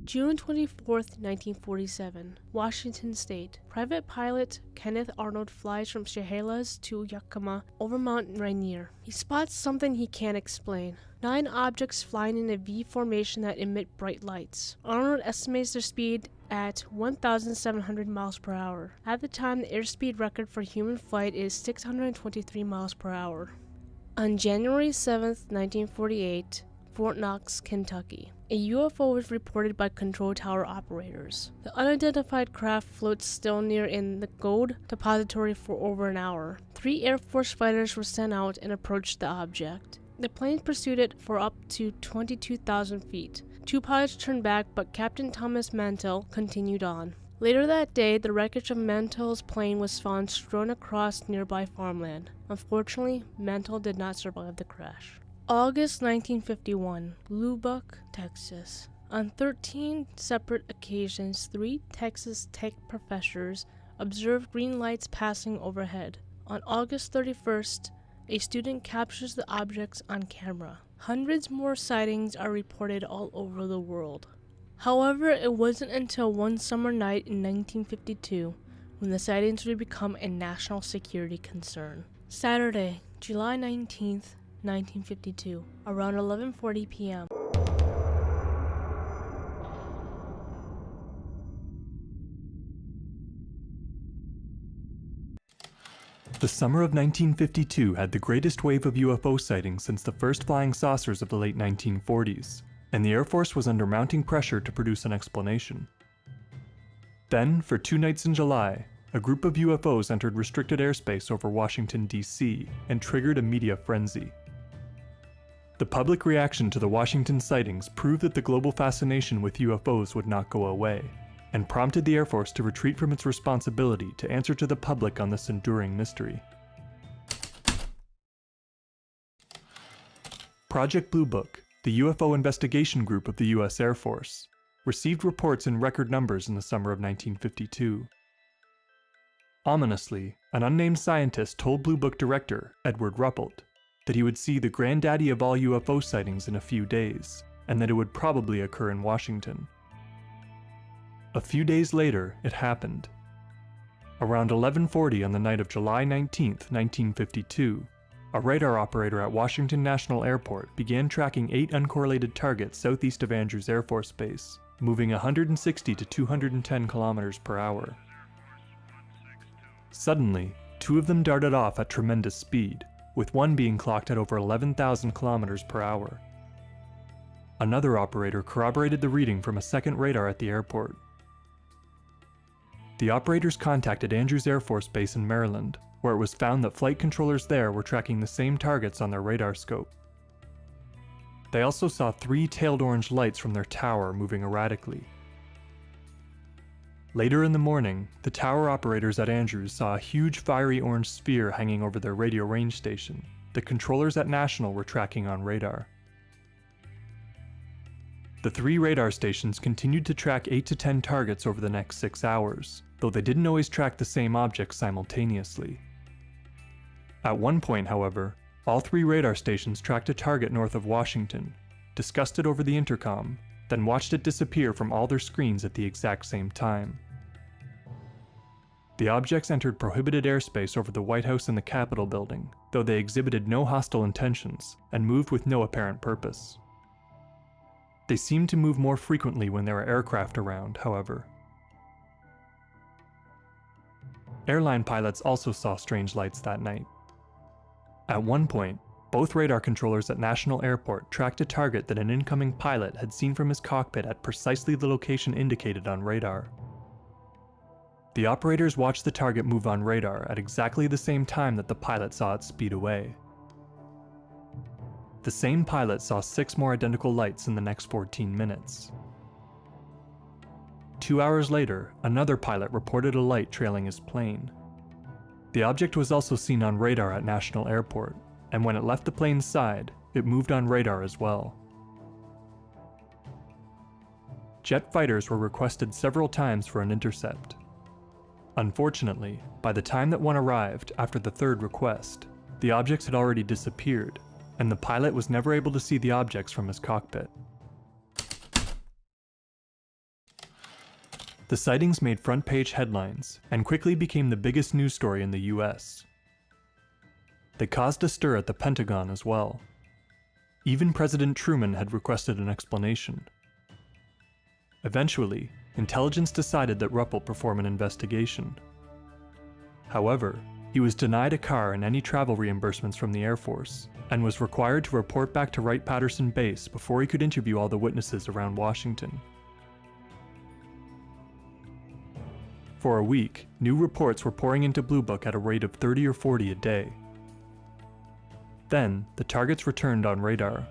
June 24, 1947, Washington State. Private pilot Kenneth Arnold flies from Chehalis to Yakima over Mount Rainier. He spots something he can't explain. 9 objects flying in a V formation that emit bright lights. Arnold estimates their speed at 1,700 miles per hour. At the time, the airspeed record for human flight is 623 miles per hour. On January 7, 1948, Fort Knox, Kentucky. A UFO was reported by control tower operators. The unidentified craft floats still near in the gold depository for over an hour. 3 Air Force fighters were sent out and approached the object. The planes pursued it for up to 22,000 feet. 2 pilots turned back, but Captain Thomas Mantell continued on. Later that day, the wreckage of Mantell's plane was found strewn across nearby farmland. Unfortunately, Mantell did not survive the crash. August 1951, Lubbock, Texas. On 13 separate occasions, 3 Texas Tech professors observed green lights passing overhead. On August 31st, a student captures the objects on camera. Hundreds more sightings are reported all over the world. However, it wasn't until one summer night in 1952 when the sightings would become a national security concern. Saturday, July 19th, 1952, around 11:40 p.m. The summer of 1952 had the greatest wave of UFO sightings since the first flying saucers of the late 1940s, and the Air Force was under mounting pressure to produce an explanation. Then, for 2 nights in July, a group of UFOs entered restricted airspace over Washington, D.C., and triggered a media frenzy. The public reaction to the Washington sightings proved that the global fascination with UFOs would not go away, and prompted the Air Force to retreat from its responsibility to answer to the public on this enduring mystery. Project Blue Book, the UFO investigation group of the U.S. Air Force, received reports in record numbers in the summer of 1952. Ominously, an unnamed scientist told Blue Book director, Edward Ruppelt, that he would see the granddaddy of all UFO sightings in a few days, and that it would probably occur in Washington. A few days later, it happened. Around 11:40 on the night of July 19, 1952, a radar operator at Washington National Airport began tracking 8 uncorrelated targets southeast of Andrews Air Force Base, moving 160 to 210 kilometers per hour. Suddenly, 2 of them darted off at tremendous speed, with one being clocked at over 11,000 kilometers per hour. Another operator corroborated the reading from a second radar at the airport. The operators contacted Andrews Air Force Base in Maryland, where it was found that flight controllers there were tracking the same targets on their radar scope. They also saw 3 tailed orange lights from their tower moving erratically. Later in the morning, the tower operators at Andrews saw a huge fiery orange sphere hanging over their radio range station the controllers at National were tracking on radar. The 3 radar stations continued to track 8 to 10 targets over the next 6 hours, though they didn't always track the same objects simultaneously. At one point, however, all 3 radar stations tracked a target north of Washington, discussed it over the intercom, then watched it disappear from all their screens at the exact same time. The objects entered prohibited airspace over the White House and the Capitol building, though they exhibited no hostile intentions and moved with no apparent purpose. They seemed to move more frequently when there were aircraft around, however. Airline pilots also saw strange lights that night. At one point, both radar controllers at National Airport tracked a target that an incoming pilot had seen from his cockpit at precisely the location indicated on radar. The operators watched the target move on radar at exactly the same time that the pilot saw it speed away. The same pilot saw 6 more identical lights in the next 14 minutes. 2 hours later, another pilot reported a light trailing his plane. The object was also seen on radar at National Airport, and when it left the plane's side, it moved on radar as well. Jet fighters were requested several times for an intercept. Unfortunately, by the time that one arrived after the 3rd request, the objects had already disappeared, and the pilot was never able to see the objects from his cockpit. The sightings made front-page headlines and quickly became the biggest news story in the US. They caused a stir at the Pentagon as well. Even President Truman had requested an explanation. Eventually, intelligence decided that Ruppelt perform an investigation. However, he was denied a car and any travel reimbursements from the Air Force, and was required to report back to Wright-Patterson Base before he could interview all the witnesses around Washington. For a week, new reports were pouring into Blue Book at a rate of 30 or 40 a day. Then, the targets returned on radar.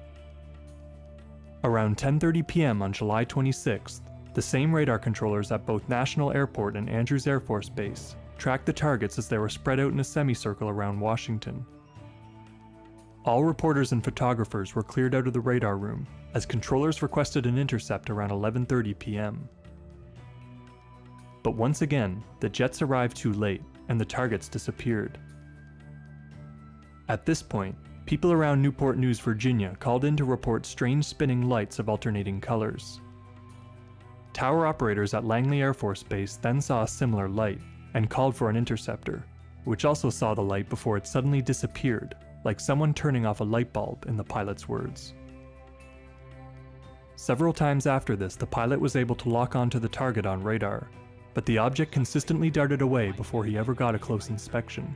Around 10:30 p.m. on July 26th, the same radar controllers at both National Airport and Andrews Air Force Base tracked the targets as they were spread out in a semicircle around Washington. All reporters and photographers were cleared out of the radar room, as controllers requested an intercept around 11:30 p.m. But once again, the jets arrived too late, and the targets disappeared. At this point, people around Newport News, Virginia called in to report strange spinning lights of alternating colors. Tower operators at Langley Air Force Base then saw a similar light, and called for an interceptor, which also saw the light before it suddenly disappeared, like someone turning off a light bulb, in the pilot's words. Several times after this, the pilot was able to lock onto the target on radar, but the object consistently darted away before he ever got a close inspection.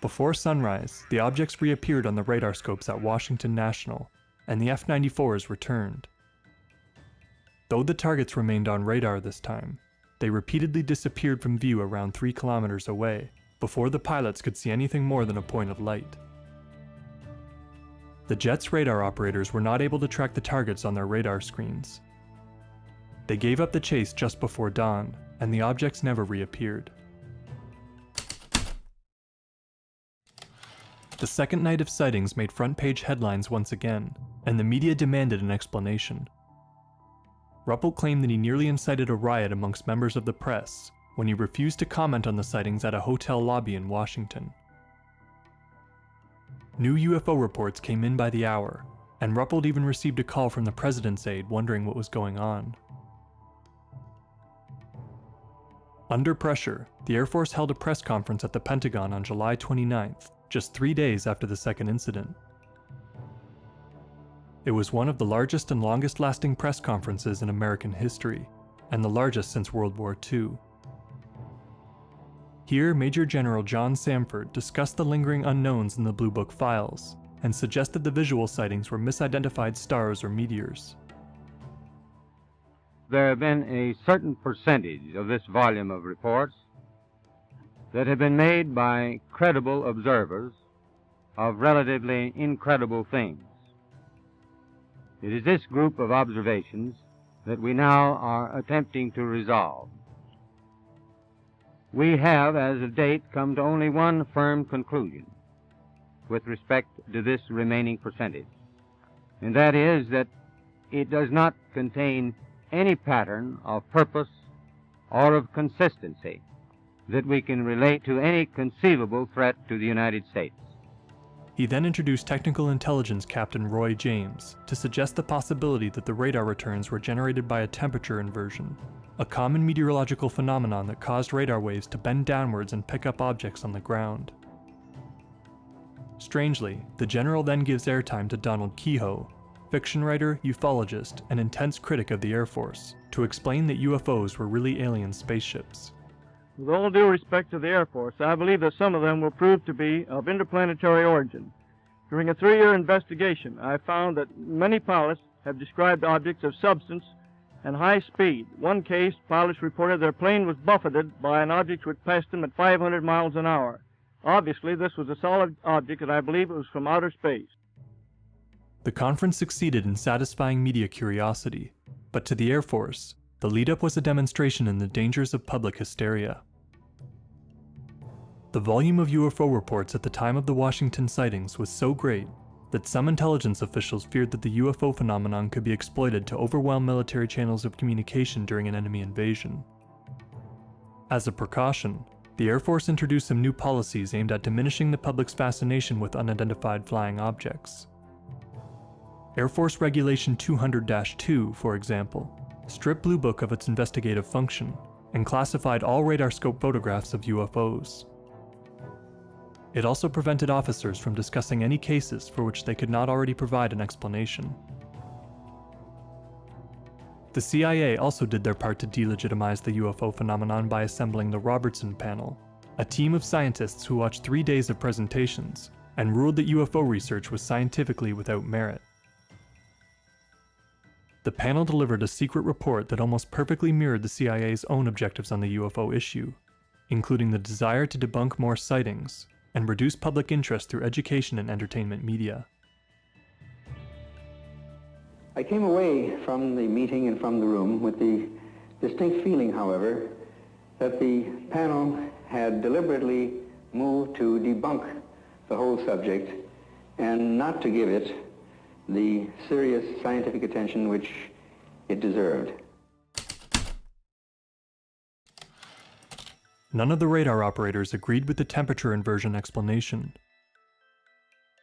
Before sunrise, the objects reappeared on the radar scopes at Washington National, and the F-94s returned. Though the targets remained on radar this time, they repeatedly disappeared from view around 3 kilometers away, before the pilots could see anything more than a point of light. The jet's radar operators were not able to track the targets on their radar screens. They gave up the chase just before dawn, and the objects never reappeared. The second night of sightings made front-page headlines once again, and the media demanded an explanation. Ruppelt claimed that he nearly incited a riot amongst members of the press when he refused to comment on the sightings at a hotel lobby in Washington. New UFO reports came in by the hour, and Ruppelt even received a call from the president's aide wondering what was going on. Under pressure, the Air Force held a press conference at the Pentagon on July 29th, just 3 days after the second incident. It was one of the largest and longest-lasting press conferences in American history, and the largest since World War II. Here, Major General John Samford discussed the lingering unknowns in the Blue Book files, and suggested the visual sightings were misidentified stars or meteors. There have been a certain percentage of this volume of reports that have been made by credible observers of relatively incredible things. It is this group of observations that we now are attempting to resolve. We have, as of date, come to only one firm conclusion with respect to this remaining percentage, and that is that it does not contain any pattern of purpose or of consistency that we can relate to any conceivable threat to the United States. He then introduced Technical Intelligence Captain Roy James to suggest the possibility that the radar returns were generated by a temperature inversion, a common meteorological phenomenon that caused radar waves to bend downwards and pick up objects on the ground. Strangely, the general then gives airtime to Donald Keyhoe, fiction writer, ufologist, and intense critic of the Air Force, to explain that UFOs were really alien spaceships. With all due respect to the Air Force, I believe that some of them will prove to be of interplanetary origin. During a 3-year investigation, I found that many pilots have described objects of substance and high speed. One case, pilots reported their plane was buffeted by an object which passed them at 500 miles an hour. Obviously, this was a solid object, and I believe it was from outer space. The conference succeeded in satisfying media curiosity, but to the Air Force, the lead-up was a demonstration in the dangers of public hysteria. The volume of UFO reports at the time of the Washington sightings was so great that some intelligence officials feared that the UFO phenomenon could be exploited to overwhelm military channels of communication during an enemy invasion. As a precaution, the Air Force introduced some new policies aimed at diminishing the public's fascination with unidentified flying objects. Air Force Regulation 200-2, for example, stripped Blue Book of its investigative function and classified all radar scope photographs of UFOs. It also prevented officers from discussing any cases for which they could not already provide an explanation. The CIA also did their part to delegitimize the UFO phenomenon by assembling the Robertson Panel, a team of scientists who watched 3 days of presentations and ruled that UFO research was scientifically without merit. The panel delivered a secret report that almost perfectly mirrored the CIA's own objectives on the UFO issue, including the desire to debunk more sightings and reduce public interest through education and entertainment media. I came away from the meeting and from the room with the distinct feeling, however, that the panel had deliberately moved to debunk the whole subject and not to give it the serious scientific attention which it deserved. None of the radar operators agreed with the temperature inversion explanation.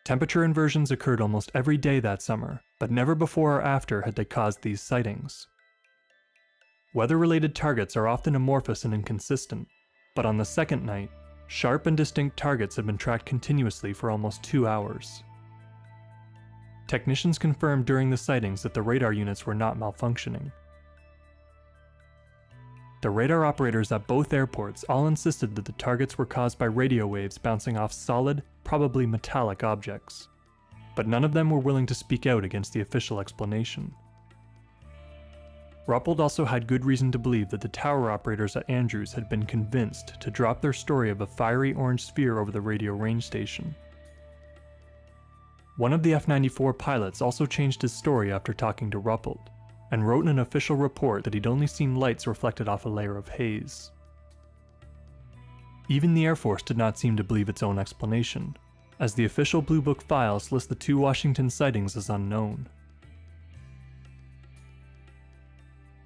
Temperature inversions occurred almost every day that summer, but never before or after had they caused these sightings. Weather-related targets are often amorphous and inconsistent, but on the second night, sharp and distinct targets had been tracked continuously for almost 2 hours. Technicians confirmed during the sightings that the radar units were not malfunctioning. The radar operators at both airports all insisted that the targets were caused by radio waves bouncing off solid, probably metallic objects, but none of them were willing to speak out against the official explanation. Ruppelt also had good reason to believe that the tower operators at Andrews had been convinced to drop their story of a fiery orange sphere over the radio range station. One of the F-94 pilots also changed his story after talking to Ruppelt, and wrote in an official report that he'd only seen lights reflected off a layer of haze. Even the Air Force did not seem to believe its own explanation, as the official Blue Book files list the 2 Washington sightings as unknown.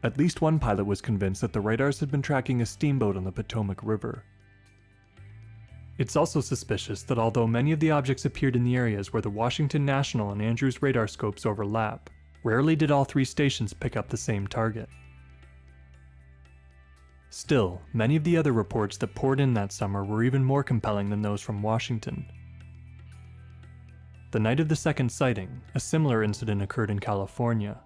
At least one pilot was convinced that the radars had been tracking a steamboat on the Potomac River. It's also suspicious that although many of the objects appeared in the areas where the Washington National and Andrews radar scopes overlap, rarely did all 3 stations pick up the same target. Still, many of the other reports that poured in that summer were even more compelling than those from Washington. The night of the second sighting, a similar incident occurred in California.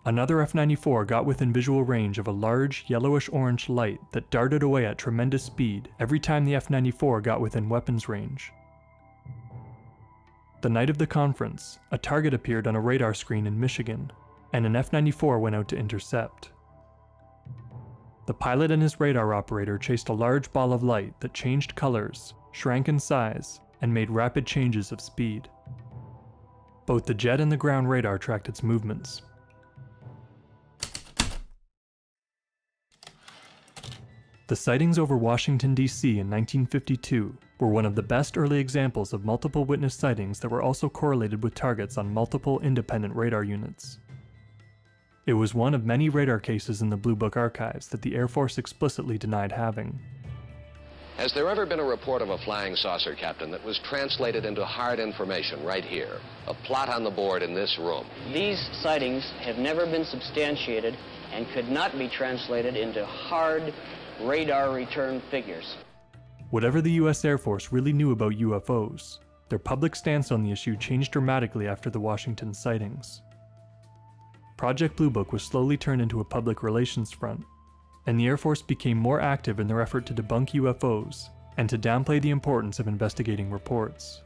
Another F-94 got within visual range of a large, yellowish-orange light that darted away at tremendous speed every time the F-94 got within weapons range. The night of the conference, a target appeared on a radar screen in Michigan, and an F-94 went out to intercept. The pilot and his radar operator chased a large ball of light that changed colors, shrank in size, and made rapid changes of speed. Both the jet and the ground radar tracked its movements. The sightings over Washington, D.C. in 1952 were one of the best early examples of multiple witness sightings that were also correlated with targets on multiple independent radar units. It was one of many radar cases in the Blue Book archives that the Air Force explicitly denied having. Has there ever been a report of a flying saucer, Captain, that was translated into hard information right here? A plot on the board in this room. These sightings have never been substantiated and could not be translated into hard radar return figures. Whatever the US Air Force really knew about UFOs, their public stance on the issue changed dramatically after the Washington sightings. Project Blue Book was slowly turned into a public relations front, and the Air Force became more active in their effort to debunk UFOs and to downplay the importance of investigating reports.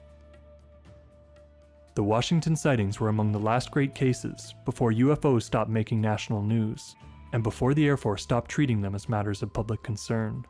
The Washington sightings were among the last great cases before UFOs stopped making national news, and before the Air Force stopped treating them as matters of public concern.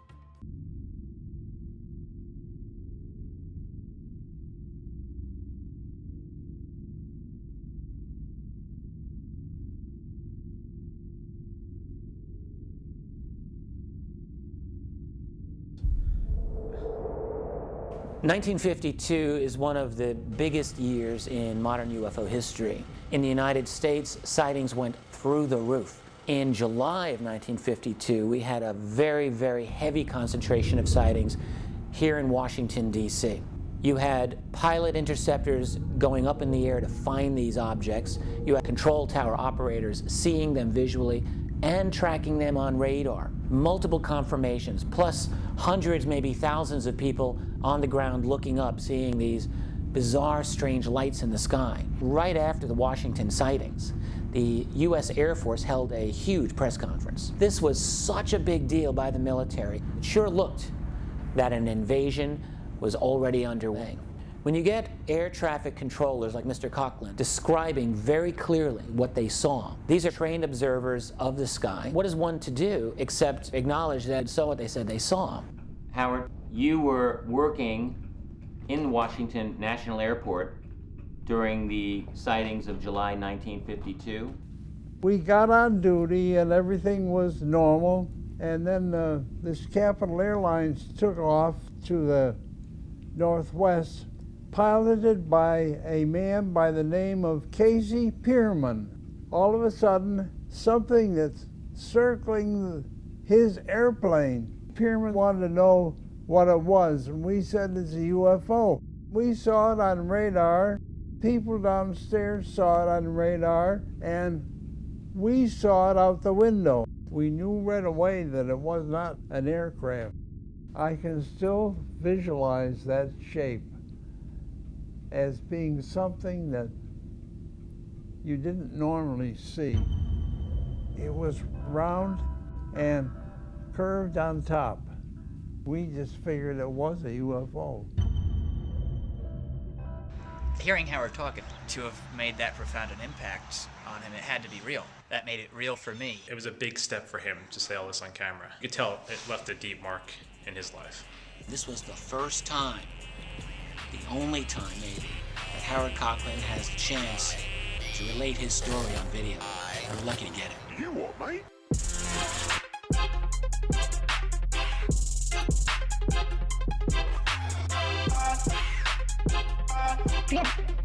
(1952) is one of the biggest years in modern UFO history. In the United States, sightings went through the roof. In July of 1952, we had a very, very heavy concentration of sightings here in Washington, D.C. You had pilot interceptors going up in the air to find these objects. You had control tower operators seeing them visually and tracking them on radar. Multiple confirmations, plus hundreds, maybe thousands of people on the ground looking up, seeing these bizarre, strange lights in the sky. Right after the Washington sightings, the U.S. Air Force held a huge press conference. This was such a big deal by the military. It sure looked that an invasion was already underway. When you get air traffic controllers like Mr. Coughlin describing very clearly what they saw, these are trained observers of the sky. What is one to do except acknowledge that saw what they said they saw? Howard, you were working in Washington National Airport during the sightings of July 1952. We got on duty and everything was normal, and then this Capital Airlines took off to the northwest, piloted by a man by the name of Casey Pierman. All of a sudden, something that's circling his airplane. Pierman wanted to know what it was, and we said it's a UFO. We saw it on radar. People downstairs saw it on radar, and we saw it out the window. We knew right away that it was not an aircraft. I can still visualize that shape as being something that you didn't normally see. It was round and curved on top. We just figured it was a UFO. Hearing Howard talk, to have made that profound an impact on him, it had to be real. That made it real for me. It was a big step for him to say all this on camera. You could tell it left a deep mark in his life. This was the first time, the only time maybe, that Howard Coughlin has the chance to relate his story on video. We're lucky to get it. You what, mate? Yeah.